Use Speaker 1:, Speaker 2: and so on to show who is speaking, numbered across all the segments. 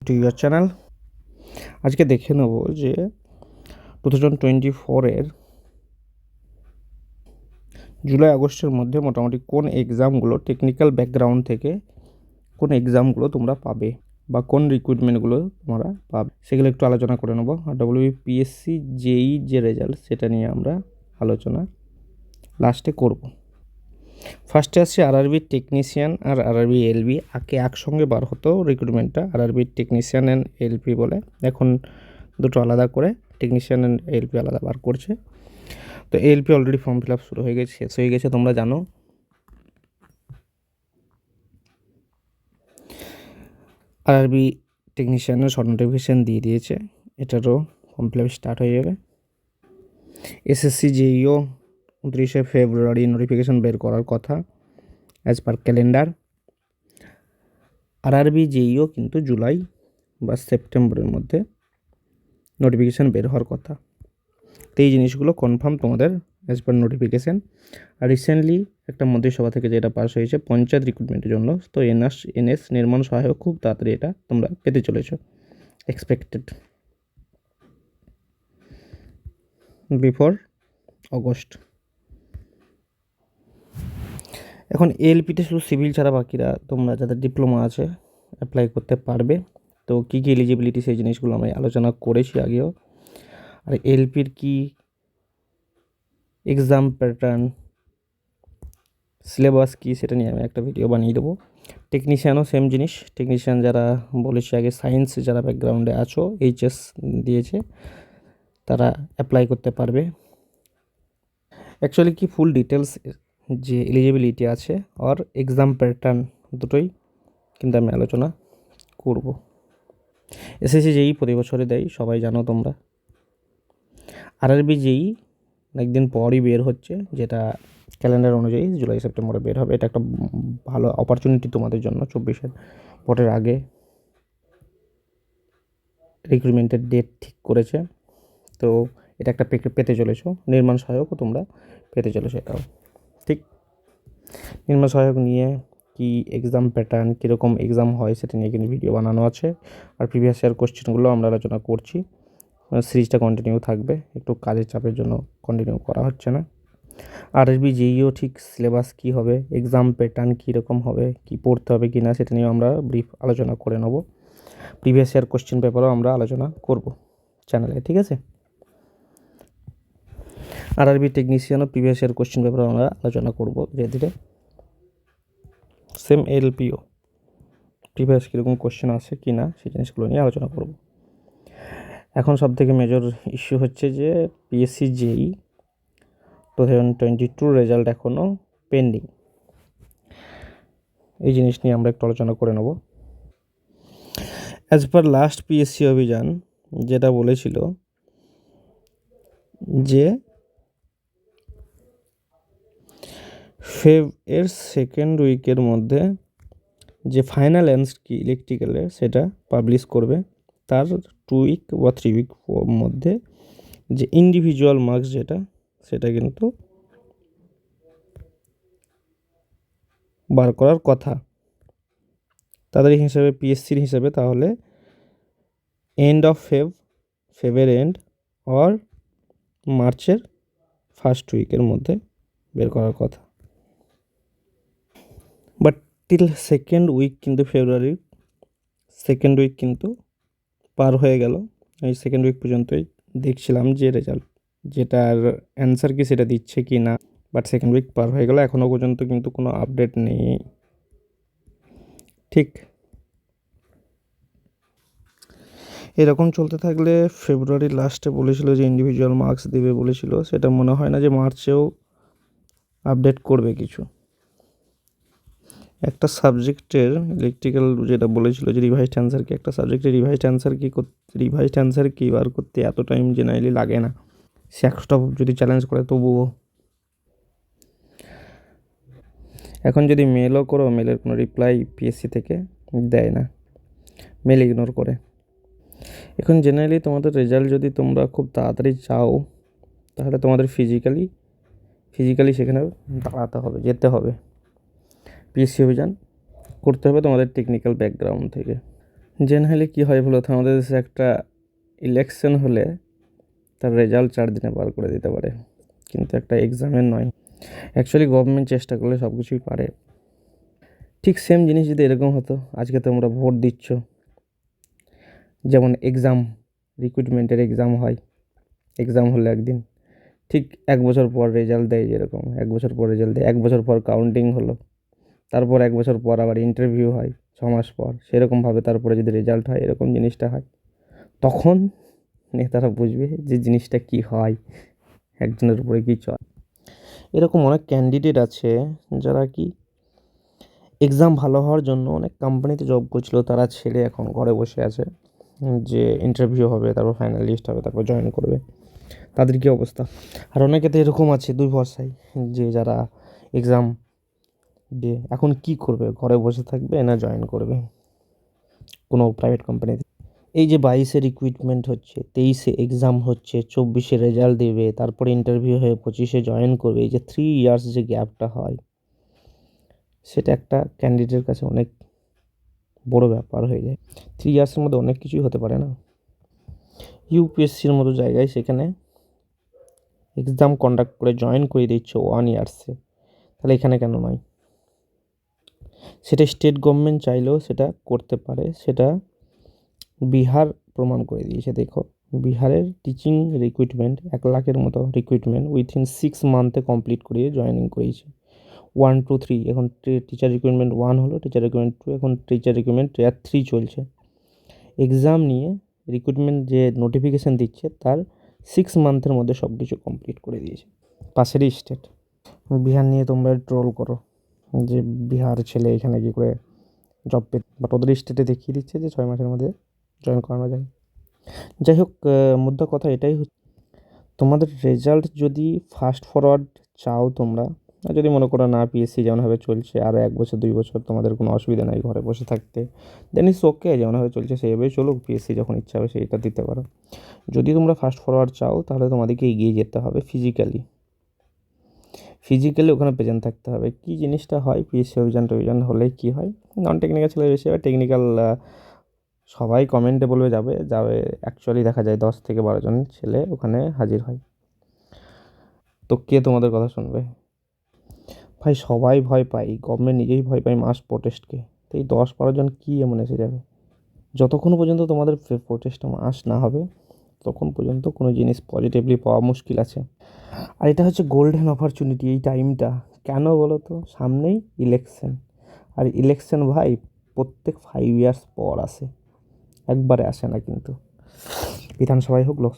Speaker 1: To your channel. আজকে দেখে নেব যে 2024-এর জুলাই আগস্টের মধ্যে মোটামুটি কোন এক্সামগুলো টেকনিক্যাল ব্যাকগ্রাউন্ড থেকে কোন এক্সামগুলো তোমরা পাবে বা কোন রিক্রুটমেন্টগুলো তোমরা পাবে সেগুলো একটু আলোচনা করে নেব। আর WBPSC জেই যে রেজাল্ট সেটা নিয়ে আমরা আলোচনা লাস্টে করব। ফার্স্টে আসছে আরআরবি টেকনিশিয়ান আর আরআরবি এলবি। আগে একসঙ্গে বার হতো রিক্রুটমেন্টটা আরআরবি টেকনিশিয়ান অ্যান্ড এলপি বলে, এখন দুটো আলাদা করে টেকনিশিয়ান অ্যান্ড এলপি আলাদা বার করছে। তো LP already form fill up শুরু হয়ে গেছে, শেষ হয়ে গেছে, তোমরা জানো। আরআরবি টেকনিশিয়ানের শর্ট নোটিফিকেশান দিয়ে দিয়েছে, এটারও ফর্ম ফিল আপ স্টার্ট হয়ে যাবে। এসএসসি জেইও 29শে ফেব্রুয়ারি নোটিফিকেশান বের করার কথা অ্যাজ পার ক্যালেন্ডার। আরআরবি জেইও কিন্তু জুলাই বা সেপ্টেম্বরের মধ্যে নোটিফিকেশান বের হওয়ার কথা। তো এই জিনিসগুলো কনফার্ম তোমাদের অ্যাজ পার নোটিফিকেশান। আর রিসেন্টলি একটা মন্ত্রিসভা থেকে যেটা পাস হয়েছে পঞ্চায়েত রিক্রুটমেন্টের জন্য, তো এনএস নির্মাণ সহায়ক খুব তাড়াতাড়ি এটা তোমরা পেতে চলেছো, এক্সপেক্টেড বিফোর অগস্ট। এখন এলপিতে শুধু সিভিল ছাড়া বাকিরা তোমরা যাদের ডিপ্লোমা আছে অ্যাপ্লাই করতে পারবে। তো কী কী এলিজিবিলিটি সেই জিনিসগুলো আমি আলোচনা করেছি আগেও। আর এলপির কি এক্সাম প্যাটার্ন, সিলেবাস কী সেটা নিয়ে আমি একটা ভিডিও বানিয়ে দেবো। টেকনিশিয়ানও সেম জিনিস, টেকনিশিয়ান যারা বলেছি আগে সায়েন্স যারা ব্যাকগ্রাউন্ডে আছো, এইচএস দিয়েছে, তারা অ্যাপ্লাই করতে পারবে। অ্যাকচুয়ালি কি ফুল ডিটেলস যে এলিজিবিলিটি আছে আর এক্সাম প্যাটার্ন দুটোই কিন্তু আমি আলোচনা করব। এসএসসি জেই প্রতি বছরে দেয়, সবাই জানো তোমরা। আরআরবি জেই অনেকদিন পরই বের হচ্ছে, যেটা ক্যালেন্ডার অনুযায়ী জুলাই সেপ্টেম্বরে বের হবে। এটা একটা ভালো অপরচুনিটি তোমাদের জন্য। 24-এর ভোটের আগে রিক্রুটমেন্টের ডেট ঠিক করেছে, তো এটা একটা পেতে চলেছো। নির্মাণ সহায়কও তোমরা পেতে চলেছো, এটাও ঠিক। নির্মাণ সহায়ক নিয়ে কি এক্সাম প্যাটার্ন, কীরকম এক্সাম হয় সেটা নিয়ে কিন্তু ভিডিও বানানো আছে। আর প্রিভিয়াস ইয়ার কোশ্চেনগুলো আমরা আলোচনা করছি। সিরিজটা কন্টিনিউ থাকবে, একটু কাজের চাপের জন্য কন্টিনিউ করা হচ্ছে না। আরআরবি জেইও ঠিক সিলেবাস কী হবে, এক্সাম প্যাটার্ন কীরকম হবে, কি পড়তে হবে কি না সেটা নিয়েও আমরা ব্রিফ আলোচনা করে নেব। প্রিভিয়াস ইয়ার কোশ্চেন পেপারও আমরা আলোচনা করব চ্যানেলে, ঠিক আছে। আরআরবি টেকনিশিয়ানও প্রিভিয়াস ইয়ার কোশ্চেন পেপারও আমরা আলোচনা করব ধীরে ধীরে। সেম এলপিও প্রিভিয়াস কীরকম কোশ্চেন আসে কি না সেই জিনিসগুলো নিয়ে আলোচনা করব। এখন সবথেকে মেজর ইস্যু হচ্ছে যে পিএসসি জেই 2022 রেজাল্ট এখনও পেন্ডিং। এই জিনিস নিয়ে আমরা একটু আলোচনা করে নেব। অ্যাজ পার লাস্ট পিএসসি অভিযান যেটা বলেছিল যে ফেব্রুয়ারির সেকেন্ড উইকের মধ্যে যে ফাইনাল অ্যান্সার কি ইলেকট্রিক্যালের সেটা পাবলিশ করবে, তার 2 উইক বা 3 উইক মধ্যে যে ইন্ডিভিজুয়াল মার্কস যেটা সেটা কিন্তু বার করার কথা তাদের হিসাবে, পিএসসির হিসাবে। তাহলে এন্ড অফ ফেবের এন্ড অর মার্চের ফার্স্ট উইকের মধ্যে বের করার কথা। বাট টিল সেকেন্ড উইক কিন্তু ফেব্রুয়ারির সেকেন্ড উইক কিন্তু পার হয়ে গেল। এই সেকেন্ড উইক পর্যন্তই দেখছিলাম যে রেজাল্ট যেটার অ্যান্সার কি সেটা দিচ্ছে কি না, বাট সেকেন্ড উইক পার হয়ে গেল, এখনও পর্যন্ত কিন্তু কোনো আপডেট নেই, ঠিক। এরকম চলতে থাকলে ফেব্রুয়ারির লাস্টে বলেছিল যে ইন্ডিভিজুয়াল মার্কস দেবে বলেছিল, সেটা মনে হয় না যে মার্চেও আপডেট করবে কিছু। একটা সাবজেক্টের ইলেকট্রিক্যাল যেটা বলেছিল যে রিভাইসড অ্যান্সার কি, একটা সাবজেক্টের রিভাইসড অ্যান্সার কি বার করতে এত টাইম জেনারেলি লাগে না। সে 100টা যদি চ্যালেঞ্জ করে তবুও। এখন যদি মেলও করো, মেলের কোনো রিপ্লাই পিএসসি থেকে দেয় না, মেল ইগনোর করে। এখন জেনারেলি তোমাদের রেজাল্ট যদি তোমরা খুব তাড়াতাড়ি চাও তাহলে তোমাদের ফিজিক্যালি সেখানে দাঁড়াতে হবে, যেতে হবে, পিএসসি অভিযান করতে হবে তোমাদের টেকনিক্যাল ব্যাকগ্রাউন্ড থেকে। জেনারেলি কী হয় বলো তো, আমাদের দেশে একটা ইলেকশন হলে তার রেজাল্ট 4 দিনে বার করে দিতে পারে, কিন্তু একটা এক্সামের নয়। অ্যাকচুয়ালি গভর্নমেন্ট চেষ্টা করলে সব কিছুই পারে। ঠিক সেম জিনিস যদি এরকম হতো, আজকে তোমরা ভোট দিচ্ছ, যেমন এক্সাম, রিক্রুটমেন্টের এক্সাম হয়, এক্সাম হলো একদিন, ঠিক 1 বছর পর রেজাল্ট দেয়, যেরকম 1 বছর পর রেজাল্ট দেয়, 1 বছর পর কাউন্টিং হলো, তারপর 1 বছর পর আবার ইন্টারভিউ হয় 6 মাস পর, সেরকমভাবে তারপরে যদি রেজাল্ট হয়, এরকম জিনিসটা হয়, তখন নেতারা বুঝবে যে জিনিসটা কি হয়, একজনের উপরে কি চলে। এরকম অনেক ক্যান্ডিডেট আছে যারা কি এক্সাম ভালো হওয়ার জন্য অনেক কোম্পানিতে জব করছিল, তারা ছেড়ে এখন ঘরে বসে আছে, যে ইন্টারভিউ হবে, তারপর ফাইনাল লিস্ট হবে, তারপর জয়েন করবে, তাদের কী অবস্থা। আর অনেকে তো এরকম আছে দুই ভরসায়, যে যারা এক্সাম দিয়ে এখন কি করবে, ঘরে বসে থাকবে না জয়েন করবে কোনো প্রাইভেট কোম্পানিতে। এই যে 22-এ রিক্রুটমেন্ট হচ্ছে, 23-এ এক্সাম হচ্ছে, 24-এ রেজাল্ট দেবে, তারপরে ইন্টারভিউ হয়ে 25-এ জয়েন করবে, এই যে 3 ইয়ার্স যে গ্যাপটা হয়, সেটা একটা ক্যান্ডিডেটের কাছে অনেক বড় ব্যাপার হয়ে যায়। 3 ইয়ার্সের মধ্যে অনেক কিছুই হতে পারে না। ইউপিএসসির মতো জায়গায় সেখানে এক্সাম কন্ডাক্ট করে জয়েন করে দিচ্ছে 1 ইয়ার্সে, তাহলে এখানে কেন নয়? সেটা স্টেট গভর্নমেন্ট চাইলেও সেটা করতে পারে, সেটা বিহার প্রমাণ করে দিয়েছে। দেখো, বিহারের টিচিং রিক্রুটমেন্ট 1 লাখের মতো রিক্রুটমেন্ট উইথিন 6 মান্থে কমপ্লিট করিয়ে জয়েনিং করিয়েছে। 1 2 3, এখন টিচার রিক্রুটমেন্ট 1 হলো, টিচার রিক্রুটমেন্ট 2, এখন টিচার রিক্রুটমেন্ট টিয়ার 3 চলছে। এক্সাম নিয়ে রিক্রুটমেন্ট যে নোটিফিকেশান দিচ্ছে, তার 6 মান্থের মধ্যে সব কিছু কমপ্লিট করে দিয়েছে। পাশেরই স্টেট। বিহার নিয়ে তোমরা ট্রোল করো যে বিহার ছেলে এখানে কী করে জব পেতে, বাট ওদের স্টেটে দেখিয়ে দিচ্ছে যে 6 মাসের মধ্যে জয়েন করানো যায়। যাই হোক, মুদ্রা কথা এটাই হচ্ছে, তোমাদের রেজাল্ট যদি ফাস্ট ফরওয়ার্ড চাও তোমরা, আর যদি মনে করো না পিএসসি যেমনভাবে চলছে আরও 1 বছর 2 বছর তোমাদের কোনো অসুবিধা নাই ঘরে বসে থাকতে, দেন ইটস ওকে, যেমনভাবে চলছে সেইভাবেই চলুক, পিএসসি যখন ইচ্ছা হবে সেইটা দিতে পারো। যদি তোমরা ফাস্ট ফরওয়ার্ড চাও, তাহলে তোমাদেরকে এগিয়ে যেতে হবে ফিজিক্যালি, ওখানে প্রেজেন্ট থাকতে হবে। কী জিনিসটা হয়, পিএসসি অভিযান টভিযান হলে কী হয়, নন টেকনিক্যাল ছেলে বেশি হয়, টেকনিক্যাল সবাই কমেন্টে বলবে যাবে যাবে, অ্যাকচুয়ালি দেখা যায় 10 থেকে 12 জন ছেলে ওখানে হাজির হয়, তো কে তোমাদের কথা শুনবে? ভাই সবাই ভয় পায়, গভর্নমেন্ট নিজেই ভয় পায় মাস প্রোটেস্টকে, তো এই 10-12 জন কী এমন এসে যাবে? যতক্ষণ পর্যন্ত তোমাদের প্রোটেস্টটা মাস না হবে, তখন পর্যন্ত কোনো জিনিস পজিটিভলি পাওয়া মুশকিল আছে। আর এটা হচ্ছে গোল্ডেন অপরচুনিটি, এই টাইমটা কেন বলো তো, সামনেই ইলেকশন, আর ইলেকশন ভাই প্রত্যেক 5 ইয়ার্স পর আসে, একবারে আসে না কিন্তু, বিধানসভায় হোক লোক,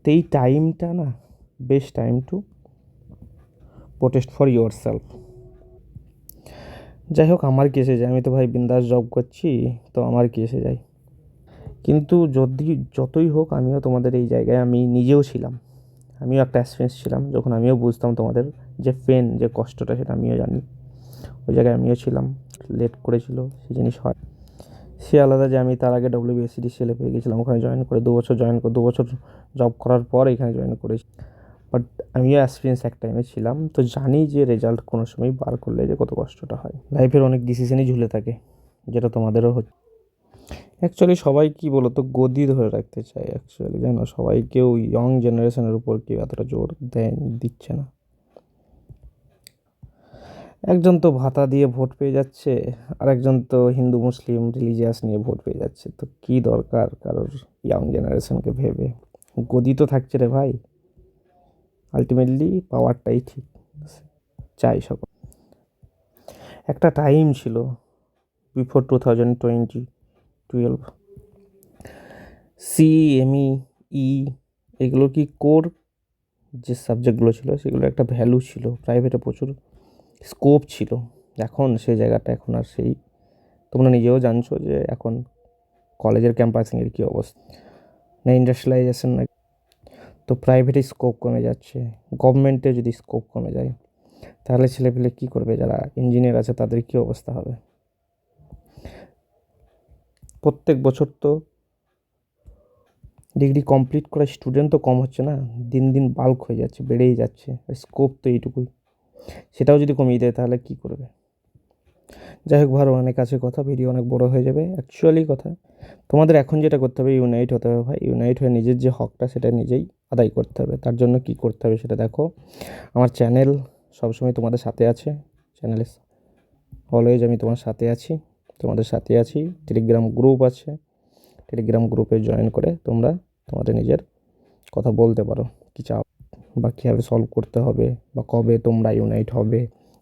Speaker 1: তো এই টাইমটা না best time to protest for your self. যাই হোক, আমার কি এসে যায়, আমি তো ভাই বিন্দাস জব করছি, তো আমার কি এসে যায়। কিন্তু যদি যতই হোক, আমিও তোমাদের এই জায়গায় আমি নিজেও ছিলাম, আমিও একটা অ্যাসপিরেন্স ছিলাম, যখন আমিও বুঝতাম তোমাদের যে পেন, যে কষ্টটা, সেটা আমিও জানি, ওই জায়গায় আমিও ছিলাম, লেট করেছিল সে জিনিস হয়, সে আলাদা যে আমি তার আগে ডব্লিউবিএসসিডি সেলে পেয়ে গেছিলাম, ওখানে জয়েন করে 2 বছর জয়েন করে 2 বছর জব করার পর এখানে জয়েন করেছি, বাট আমিও অ্যাসপিরেন্স এক টাইমে ছিলাম, তো জানি যে রেজাল্ট কোনো সময় বার করলে যে কত কষ্টটা হয়, লাইফের অনেক ডিসিশনই ঝুলে থাকে, যেটা তোমাদেরও হচ্ছে। অ্যাকচুয়ালি সবাই কী বলো তো, গদি ধরে রাখতে চায় অ্যাকচুয়ালি, জানো, সবাই কেউ ইয়ং জেনারেশনের উপর কেউ এতটা জোর দেয় দিচ্ছে না। একজন তো ভাতা দিয়ে ভোট পেয়ে যাচ্ছে, আর একজন তো হিন্দু মুসলিম রিলিজিয়াস নিয়ে ভোট পেয়ে যাচ্ছে, তো কী দরকার কারোর ইয়াং জেনারেশনকে ভেবে, গদি তো থাকছে রে ভাই, আলটিমেটলি পাওয়ারটাই ঠিক চাই সকল। একটা টাইম ছিল বিফোর 2012, সিএমই ই, এগুলো কি কোর যে সাবজেক্টগুলো ছিল, সেগুলো একটা ভ্যালু ছিল, প্রাইভেটে প্রচুর স্কোপ ছিল। এখন সেই জায়গাটা এখন আর সেই, তোমরা নিজেও জানছো যে এখন কলেজের ক্যাম্পাসিংয়ের কী অবস্থা, না ইন্ডাস্ট্রিয়ালাইজেশন, না তো প্রাইভেটে স্কোপ কমে যাচ্ছে, গভর্নমেন্টে যদি স্কোপ কমে যায়, তাহলে ছেলেপেলে কী করবে, যারা ইঞ্জিনিয়ার আছে তাদের কী অবস্থা হবে? প্রত্যেক বছর তো ডিগ্রি কমপ্লিট করা স্টুডেন্ট তো কম হচ্ছে না, দিন দিন বাল্ক হয়ে যাচ্ছে, বেড়েই যাচ্ছে, আর স্কোপ তো এইটুকুই, সেটাও যদি কমিয়ে দেয় তাহলে কী করবে? যাই হোক, ভালো, অনেক আছে কথা, ভিডিও অনেক বড় হয়ে যাবে। অ্যাকচুয়ালি কথা, তোমাদের এখন যেটা করতে হবে, ইউনাইট হতে হবে ভাই। ইউনাইট হয়ে নিজের যে হকটা সেটা নিজেই আদায় করতে হবে। তার জন্য কি করতে হবে সেটা দেখো। আমার চ্যানেল সবসময় তোমাদের সাথে আছে, চ্যানেলে অলওয়েজ আমি তোমার সাথে আছি, তোমাদের সাথে আছি। টেলিগ্রাম গ্রুপ আছে, টেলিগ্রাম গ্রুপে জয়েন করে তোমরা তোমাদের নিজের কথা বলতে পারো, কী চাও বা কীভাবে সলভ করতে হবে বা কবে তোমরা ইউনাইট হবে,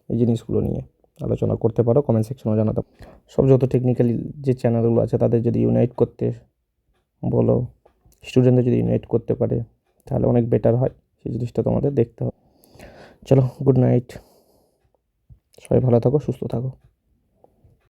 Speaker 1: এই জিনিসগুলো নিয়ে আলোচনা করতে পারো। কমেন্ট সেকশনেও জানাতে পারো। সব যত টেকনিক্যালি যে চ্যানেলগুলো আছে তাদের যদি ইউনাইট করতে বলো, স্টুডেন্টদের যদি ইউনাইট করতে পারে তাহলে অনেক বেটার হয়। সেই জিনিসটা তোমাদের দেখতে হবে। চলো, গুড নাইট, সবাই ভালো থাকো, সুস্থ থাকো।